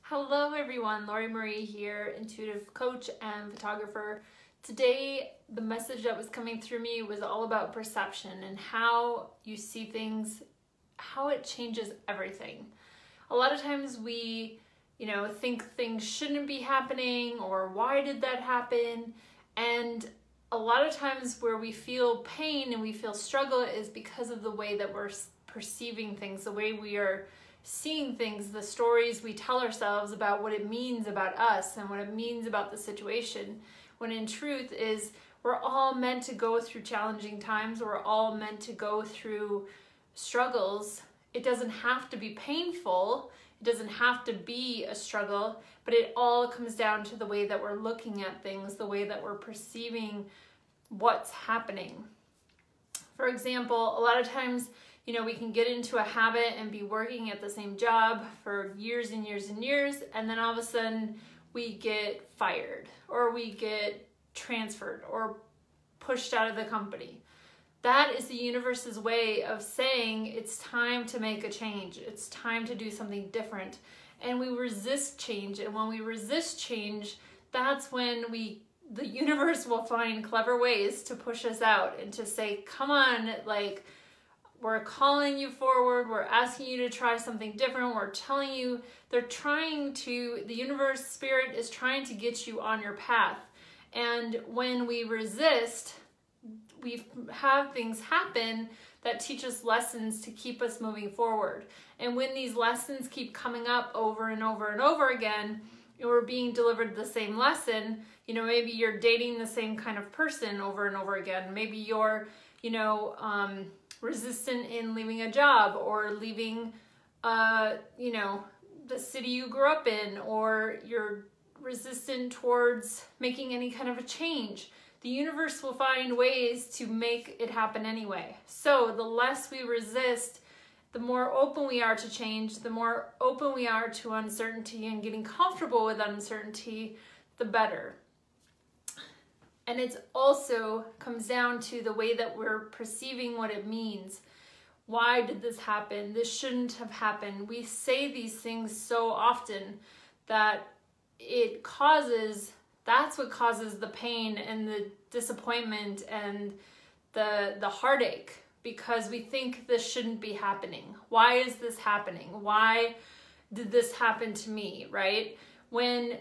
Hello everyone, Lori Marie here, intuitive coach and photographer. Today, the message that was coming through me was all about perception and how you see things, how it changes everything. A lot of times we, think things shouldn't be happening or why did that happen? And a lot of times where we feel pain and we feel struggle is because of the way that we're perceiving things, the way we are seeing things, the stories we tell ourselves about what it means about us and what it means about the situation, when in truth is we're all meant to go through challenging times, we're all meant to go through struggles. It doesn't have to be painful, it doesn't have to be a struggle, but it all comes down to the way that we're looking at things, the way that we're perceiving what's happening. For example, a lot of times we can get into a habit and be working at the same job for years and years and years, and then all of a sudden we get fired or we get transferred or pushed out of the company. That is the universe's way of saying it's time to make a change. It's time to do something different. And we resist change. And when we resist change, that's when the universe will find clever ways to push us out and to say, come on, we're calling you forward, we're asking you to try something different, we're telling you, the universe, spirit is trying to get you on your path. And when we resist, we have things happen that teach us lessons to keep us moving forward. And when these lessons keep coming up over and over and over again, and we're being delivered the same lesson, maybe you're dating the same kind of person over and over again. Maybe you're, resistant in leaving a job or leaving, the city you grew up in, or you're resistant towards making any kind of a change. The universe will find ways to make it happen anyway. So the less we resist, the more open we are to change, the more open we are to uncertainty and getting comfortable with uncertainty, the better. And it also comes down to the way that we're perceiving what it means. Why did this happen? This shouldn't have happened. We say these things so often that that's what causes the pain and the disappointment and the heartache, because we think this shouldn't be happening. Why is this happening? Why did this happen to me, right? When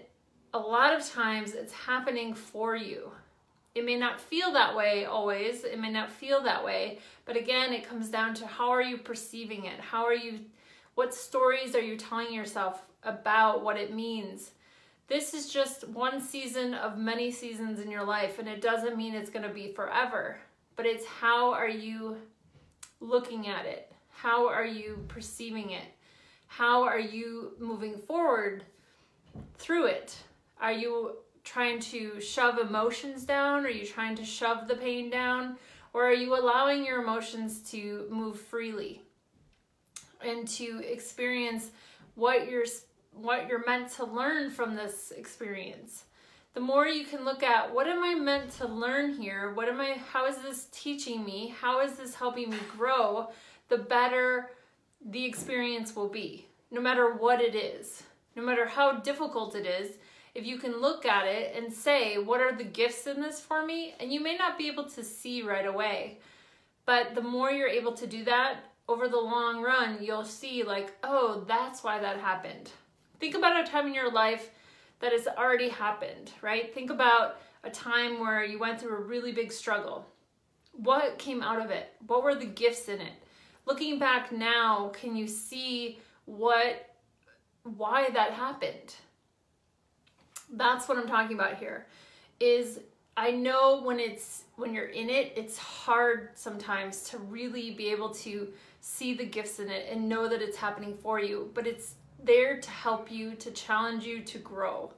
a lot of times it's happening for you. It may not feel that way always, it may not feel that way, but again, it comes down to how are you perceiving it? What stories are you telling yourself about what it means? This is just one season of many seasons in your life, and it doesn't mean it's gonna be forever, but it's how are you looking at it? How are you perceiving it? How are you moving forward through it? Are you trying to shove emotions down? Are you trying to shove the pain down? Or are you allowing your emotions to move freely and to experience what you're meant to learn from this experience? The more you can look at, what am I meant to learn here? How is this teaching me? How is this helping me grow? The better the experience will be, no matter what it is, no matter how difficult it is. If you can look at it and say, what are the gifts in this for me? And you may not be able to see right away, but the more you're able to do that, over the long run, you'll see oh, that's why that happened. Think about a time in your life that has already happened, right? Think about a time where you went through a really big struggle. What came out of it? What were the gifts in it? Looking back now, can you see why that happened? That's what I'm talking about here. I know when you're in it, it's hard sometimes to really be able to see the gifts in it and know that it's happening for you, but it's there to help you, to challenge you, to grow.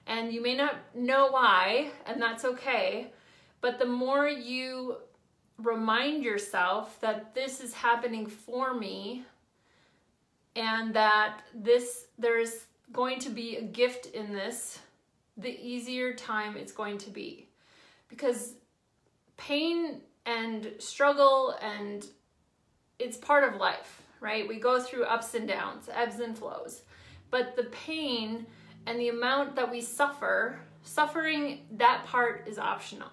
And you may not know why, and that's okay, but the more you remind yourself that this is happening for me and that there's going to be a gift in this, the easier time it's going to be. Because pain and struggle, and it's part of life, right? We go through ups and downs, ebbs and flows. But the pain and the amount that we suffering, that part is optional.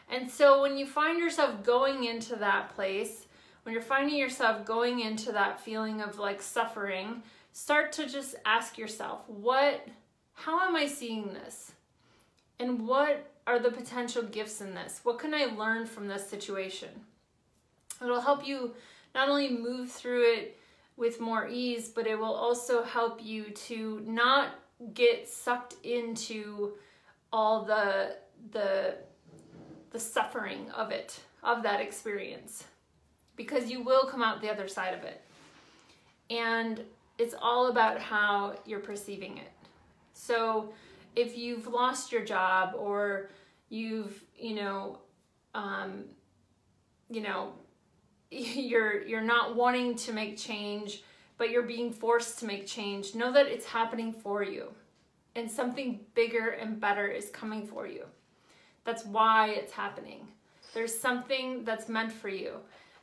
And so when you find yourself going into that place, when you're finding yourself going into that feeling of like suffering, start to just ask yourself, how am I seeing this? And what are the potential gifts in this? What can I learn from this situation? It'll help you not only move through it with more ease, but it will also help you to not get sucked into all the suffering of that experience, because you will come out the other side of it. And it's all about how you're perceiving it. So if you've lost your job, or you've, you're not wanting to make change, but you're being forced to make change, know that it's happening for you, and something bigger and better is coming for you. That's why it's happening. There's something that's meant for you.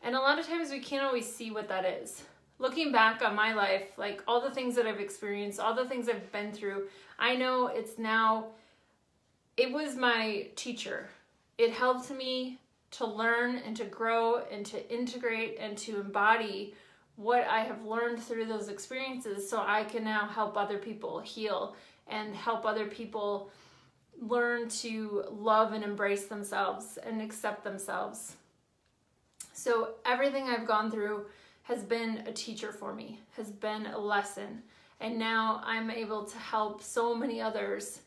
And a lot of times we can't always see what that is. Looking back on my life, like all the things that I've experienced, all the things I've been through, I know it was my teacher. It helped me to learn and to grow and to integrate and to embody what I have learned through those experiences, so I can now help other people heal and help other people learn to love and embrace themselves and accept themselves. So everything I've gone through has been a teacher for me, has been a lesson. And now I'm able to help so many others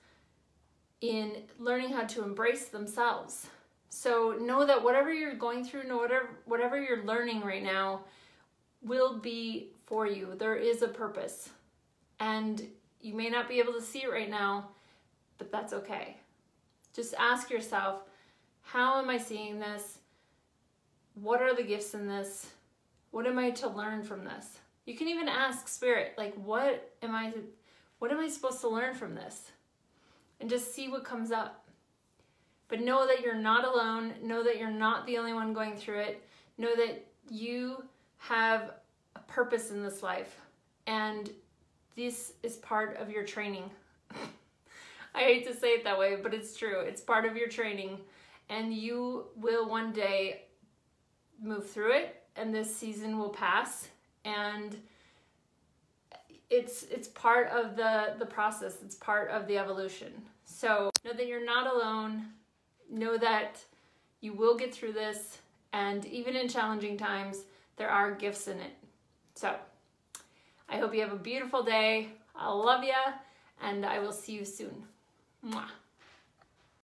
in learning how to embrace themselves. So know that whatever you're going through, whatever you're learning right now will be for you. There is a purpose. And you may not be able to see it right now, but that's okay. Just ask yourself, how am I seeing this? What are the gifts in this? What am I to learn from this? You can even ask Spirit, like, what am I supposed to learn from this? And just see what comes up. But know that you're not alone. Know that you're not the only one going through it. Know that you have a purpose in this life. And this is part of your training. I hate to say it that way, but it's true. It's part of your training. And you will one day move through it, and this season will pass. And it's part of the process. It's part of the evolution. So know that you're not alone. Know that you will get through this, and even in challenging times, there are gifts in it. So I hope you have a beautiful day. I love ya, and I will see you soon. Mwah.